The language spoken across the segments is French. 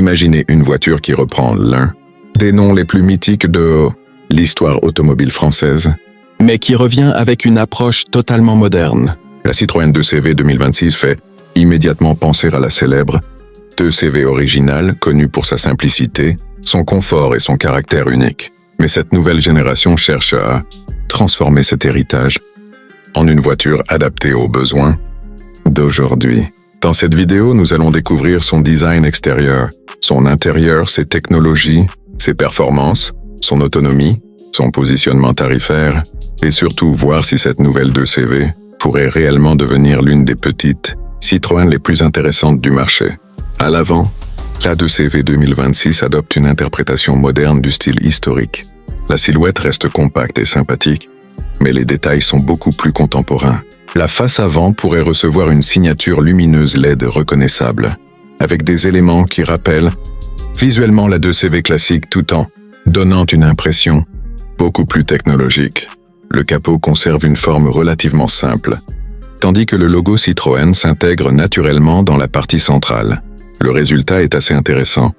Imaginez une voiture qui reprend l'un des noms les plus mythiques de l'histoire automobile française, mais qui revient avec une approche totalement moderne. La Citroën 2CV 2026 fait immédiatement penser à la célèbre 2CV originale, connue pour sa simplicité, son confort et son caractère unique. Mais cette nouvelle génération cherche à transformer cet héritage en une voiture adaptée aux besoins d'aujourd'hui. Dans cette vidéo, nous allons découvrir son design extérieur, son intérieur, ses technologies, ses performances, son autonomie, son positionnement tarifaire, et surtout voir si cette nouvelle 2CV pourrait réellement devenir l'une des petites Citroën les plus intéressantes du marché. À l'avant, la 2CV 2026 adopte une interprétation moderne du style historique. La silhouette reste compacte et sympathique, mais les détails sont beaucoup plus contemporains. La face avant pourrait recevoir une signature lumineuse LED reconnaissable, avec des éléments qui rappellent visuellement la 2CV classique tout en donnant une impression beaucoup plus technologique. Le capot conserve une forme relativement simple, tandis que le logo Citroën s'intègre naturellement dans la partie centrale. Le résultat est assez intéressant.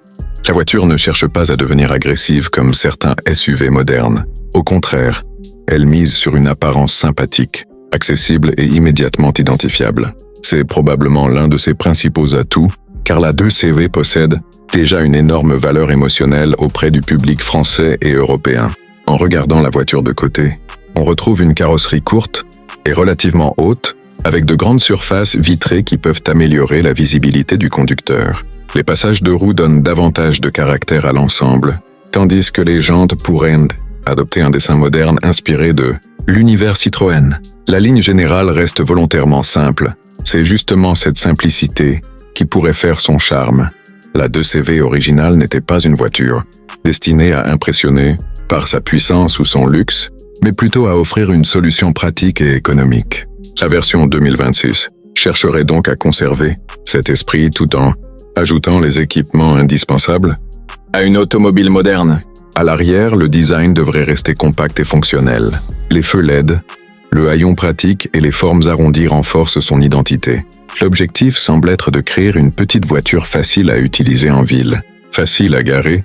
La voiture ne cherche pas à devenir agressive comme certains SUV modernes. Au contraire, elle mise sur une apparence sympathique, accessible et immédiatement identifiable. C'est probablement l'un de ses principaux atouts, car la 2CV possède déjà une énorme valeur émotionnelle auprès du public français et européen. En regardant la voiture de côté, on retrouve une carrosserie courte et relativement haute, avec de grandes surfaces vitrées qui peuvent améliorer la visibilité du conducteur. Les passages de roues donnent davantage de caractère à l'ensemble, tandis que les jantes pourraient adopter un dessin moderne inspiré de l'univers Citroën. La ligne générale reste volontairement simple. C'est justement cette simplicité qui pourrait faire son charme. La 2CV originale n'était pas une voiture destinée à impressionner par sa puissance ou son luxe, mais plutôt à offrir une solution pratique et économique. La version 2026 chercherait donc à conserver cet esprit tout en ajoutant les équipements indispensables à une automobile moderne. À l'arrière, le design devrait rester compact et fonctionnel. Les feux LED, le haillon pratique et les formes arrondies renforcent son identité. L'objectif semble être de créer une petite voiture facile à utiliser en ville, facile à garer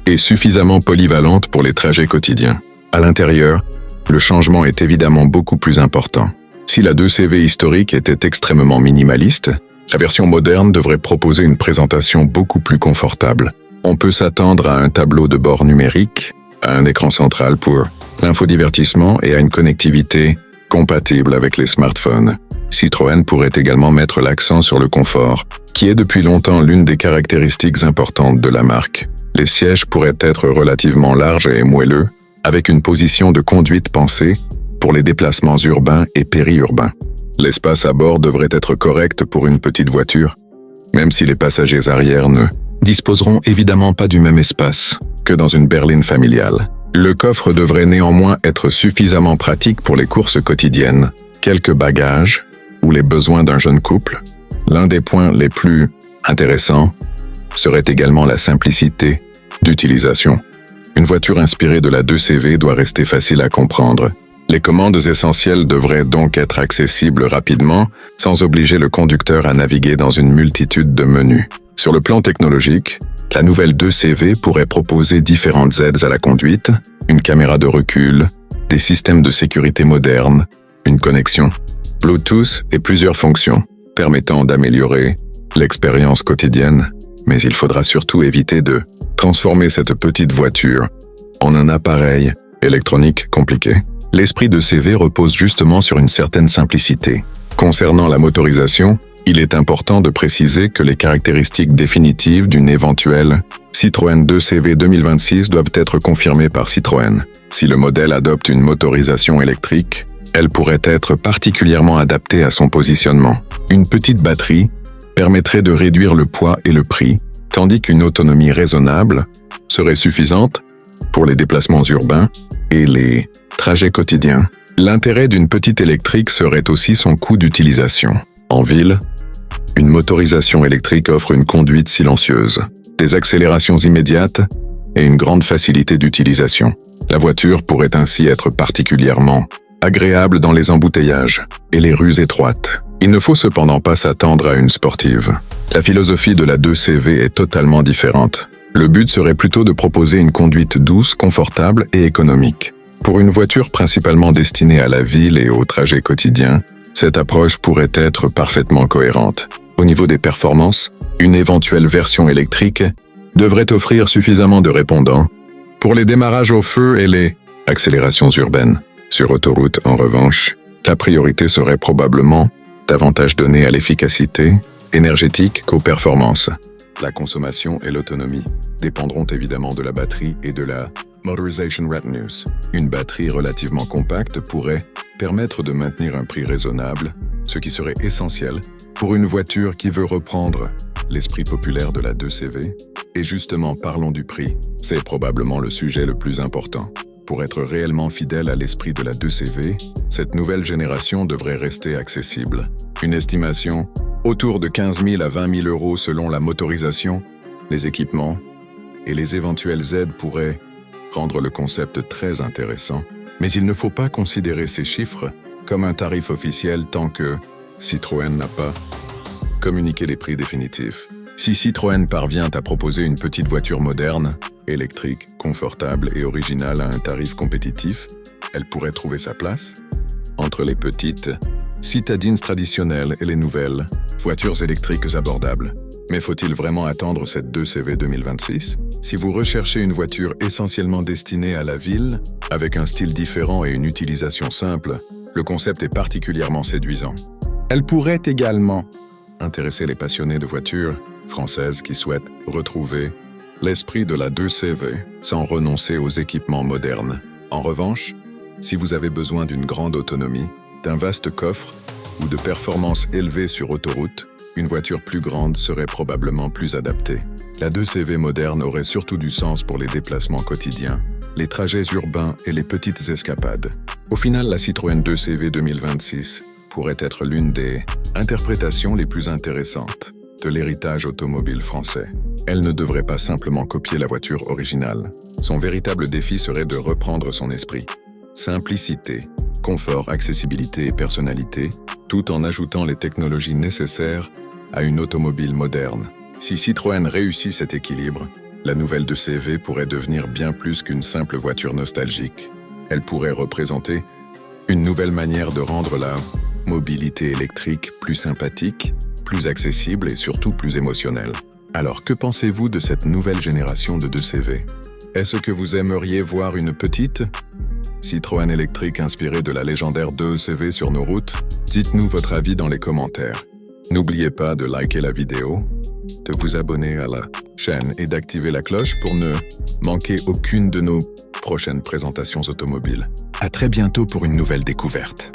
et suffisamment polyvalente pour les trajets quotidiens. À l'intérieur, le changement est évidemment beaucoup plus important. Si la 2CV historique était extrêmement minimaliste, la version moderne devrait proposer une présentation beaucoup plus confortable. On peut s'attendre à un tableau de bord numérique, à un écran central pour l'infodivertissement et à une connectivité compatible avec les smartphones. Citroën pourrait également mettre l'accent sur le confort, qui est depuis longtemps l'une des caractéristiques importantes de la marque. Les sièges pourraient être relativement larges et moelleux, avec une position de conduite pensée pour les déplacements urbains et périurbains. L'espace à bord devrait être correct pour une petite voiture, même si les passagers arrière ne disposeront évidemment pas du même espace que dans une berline familiale. Le coffre devrait néanmoins être suffisamment pratique pour les courses quotidiennes, quelques bagages ou les besoins d'un jeune couple. L'un des points les plus intéressants serait également la simplicité d'utilisation. Une voiture inspirée de la 2CV doit rester facile à comprendre. Les commandes essentielles devraient donc être accessibles rapidement, sans obliger le conducteur à naviguer dans une multitude de menus. Sur le plan technologique, la nouvelle 2CV pourrait proposer différentes aides à la conduite, une caméra de recul, des systèmes de sécurité modernes, une connexion Bluetooth et plusieurs fonctions permettant d'améliorer l'expérience quotidienne. Mais il faudra surtout éviter de transformer cette petite voiture en un appareil électronique compliqué. L'esprit de CV repose justement sur une certaine simplicité. Concernant la motorisation, il est important de préciser que les caractéristiques définitives d'une éventuelle Citroën 2CV 2026 doivent être confirmées par Citroën. Si le modèle adopte une motorisation électrique, elle pourrait être particulièrement adaptée à son positionnement. Une petite batterie permettrait de réduire le poids et le prix, tandis qu'une autonomie raisonnable serait suffisante pour les déplacements urbains et les trajets quotidiens. L'intérêt d'une petite électrique serait aussi son coût d'utilisation. En ville, une motorisation électrique offre une conduite silencieuse, des accélérations immédiates et une grande facilité d'utilisation. La voiture pourrait ainsi être particulièrement agréable dans les embouteillages et les rues étroites. Il ne faut cependant pas s'attendre à une sportive. La philosophie de la 2CV est totalement différente. Le but serait plutôt de proposer une conduite douce, confortable et économique. Pour une voiture principalement destinée à la ville et aux trajets quotidiens, cette approche pourrait être parfaitement cohérente. Au niveau des performances, une éventuelle version électrique devrait offrir suffisamment de répondants pour les démarrages au feu et les accélérations urbaines. Sur autoroute, en revanche, la priorité serait probablement davantage donnée à l'efficacité énergétique qu'aux performances. La consommation et l'autonomie dépendront évidemment de la batterie et de la Motorization Revenues. Une batterie relativement compacte pourrait permettre de maintenir un prix raisonnable, ce qui serait essentiel pour une voiture qui veut reprendre l'esprit populaire de la 2CV. Et justement, parlons du prix. C'est probablement le sujet le plus important. Pour être réellement fidèle à l'esprit de la 2CV, cette nouvelle génération devrait rester accessible. Une estimation autour de 15 000 à 20 000 euros selon la motorisation, les équipements et les éventuelles aides pourraient rendre le concept très intéressant. Mais il ne faut pas considérer ces chiffres comme un tarif officiel tant que Citroën n'a pas communiqué des prix définitifs. Si Citroën parvient à proposer une petite voiture moderne, électrique, confortable et originale à un tarif compétitif, elle pourrait trouver sa place entre les petites citadines traditionnelles et les nouvelles voitures électriques abordables. Mais faut-il vraiment attendre cette 2CV 2026? Si vous recherchez une voiture essentiellement destinée à la ville, avec un style différent et une utilisation simple, le concept est particulièrement séduisant. Elle pourrait également intéresser les passionnés de voitures françaises qui souhaitent retrouver l'esprit de la 2CV sans renoncer aux équipements modernes. En revanche, si vous avez besoin d'une grande autonomie, d'un vaste coffre ou de performances élevées sur autoroute, une voiture plus grande serait probablement plus adaptée. La 2CV moderne aurait surtout du sens pour les déplacements quotidiens, les trajets urbains et les petites escapades. Au final, la Citroën 2CV 2026 pourrait être l'une des interprétations les plus intéressantes de l'héritage automobile français. Elle ne devrait pas simplement copier la voiture originale. Son véritable défi serait de reprendre son esprit. Simplicité, confort, accessibilité et personnalité, tout en ajoutant les technologies nécessaires à une automobile moderne. Si Citroën réussit cet équilibre, la nouvelle 2CV pourrait devenir bien plus qu'une simple voiture nostalgique. Elle pourrait représenter une nouvelle manière de rendre la mobilité électrique plus sympathique, plus accessible et surtout plus émotionnelle. Alors, que pensez-vous de cette nouvelle génération de 2CV? Est-ce que vous aimeriez voir une petite Citroën électrique inspirée de la légendaire 2CV sur nos routes? Dites-nous votre avis dans les commentaires. N'oubliez pas de liker la vidéo, de vous abonner à la chaîne et d'activer la cloche pour ne manquer aucune de nos prochaines présentations automobiles. À très bientôt pour une nouvelle découverte.